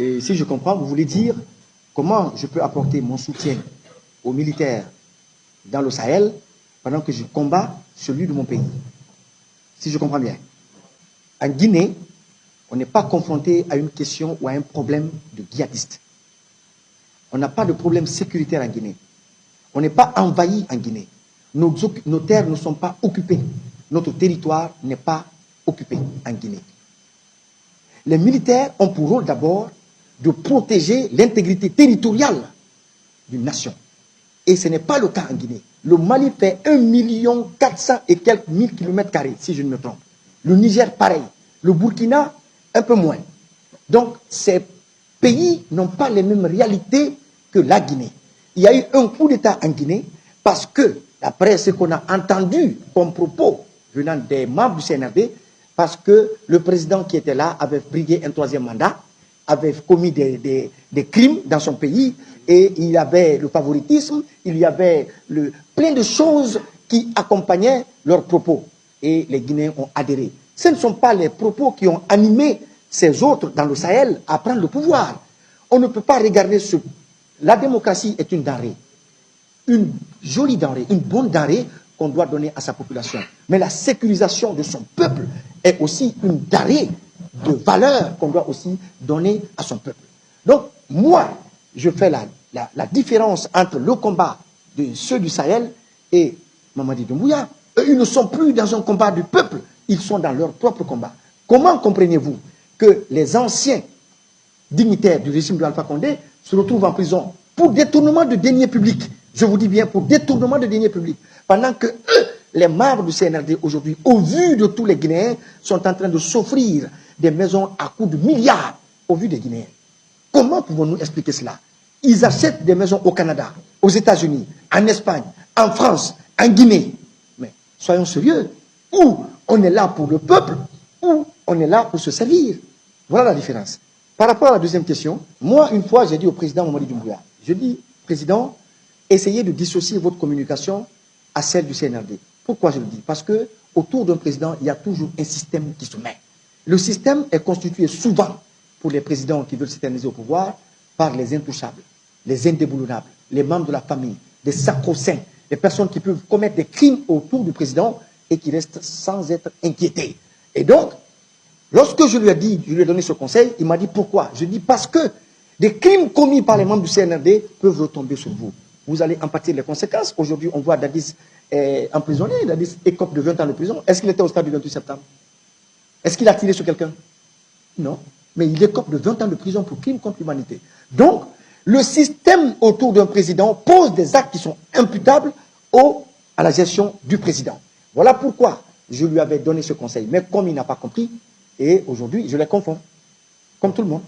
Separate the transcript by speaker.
Speaker 1: Et si je comprends, vous voulez dire comment je peux apporter mon soutien aux militaires dans le Sahel pendant que je combats celui de mon pays. Si je comprends bien. En Guinée, on n'est pas confronté à une question ou à un problème de djihadistes. On n'a pas de problème sécuritaire en Guinée. On n'est pas envahi en Guinée. Nos terres ne sont pas occupées. Notre territoire n'est pas occupé en Guinée. Les militaires ont pour rôle d'abord de protéger l'intégrité territoriale d'une nation. Et ce n'est pas le cas en Guinée. Le Mali fait 1 400 000 et quelques kilomètres carrés, si je ne me trompe. Le Niger, pareil. Le Burkina, un peu moins. Donc, ces pays n'ont pas les mêmes réalités que la Guinée. Il y a eu un coup d'État en Guinée parce que, d'après ce qu'on a entendu comme propos venant des membres du CNRD, parce que le président qui était là avait brigué un 3e mandat, avait commis des crimes dans son pays, et il y avait le favoritisme, il y avait plein de choses qui accompagnaient leurs propos. Et les Guinéens ont adhéré. Ce ne sont pas les propos qui ont animé ces autres dans le Sahel à prendre le pouvoir. On ne peut pas regarder ce... La démocratie est une denrée, une jolie denrée, une bonne denrée qu'on doit donner à sa population. Mais la sécurisation de son peuple est aussi une denrée de valeur qu'on doit aussi donner à son peuple. Donc, moi, je fais la différence entre le combat de ceux du Sahel et Mamadi Doumbouya. Eux, ils ne sont plus dans un combat du peuple, ils sont dans leur propre combat. Comment comprenez-vous que les anciens dignitaires du régime de Alpha Condé se retrouvent en prison pour détournement de deniers publics? Je vous dis bien, pour détournement de deniers publics. Pendant que eux, les membres du CNRD aujourd'hui, au vu de tous les Guinéens, sont en train de s'offrir des maisons à coût de milliards au vu des Guinéens. Comment pouvons-nous expliquer cela? Ils achètent des maisons au Canada, aux États-Unis, en Espagne, en France, en Guinée. Mais soyons sérieux. Ou on est là pour le peuple, ou on est là pour se servir. Voilà la différence. Par rapport à la deuxième question, moi, une fois, j'ai dit au président Mamadi Doumbouya, je dis, président, essayez de dissocier votre communication à celle du CNRD. Pourquoi je le dis? Parce que autour d'un président, il y a toujours un système qui se met. Le système est constitué souvent, pour les présidents qui veulent s'éterniser au pouvoir, par les intouchables, les indéboulonnables, les membres de la famille, les sacro-saints, les personnes qui peuvent commettre des crimes autour du président et qui restent sans être inquiétés. Et donc, lorsque je lui ai donné ce conseil, il m'a dit pourquoi? Je dis parce que des crimes commis par les membres du CNRD peuvent retomber sur vous. Vous allez en pâtir les conséquences. Aujourd'hui, on voit Dadis emprisonné, Dadis écope de 20 ans de prison. Est-ce qu'il était au stade du 28 septembre? Est-ce qu'il a tiré sur quelqu'un? Non. Mais il écope de 20 ans de prison pour crime contre l'humanité. Donc, le système autour d'un président pose des actes qui sont imputables à la gestion du président. Voilà pourquoi je lui avais donné ce conseil. Mais comme il n'a pas compris, et aujourd'hui, je les confonds, comme tout le monde.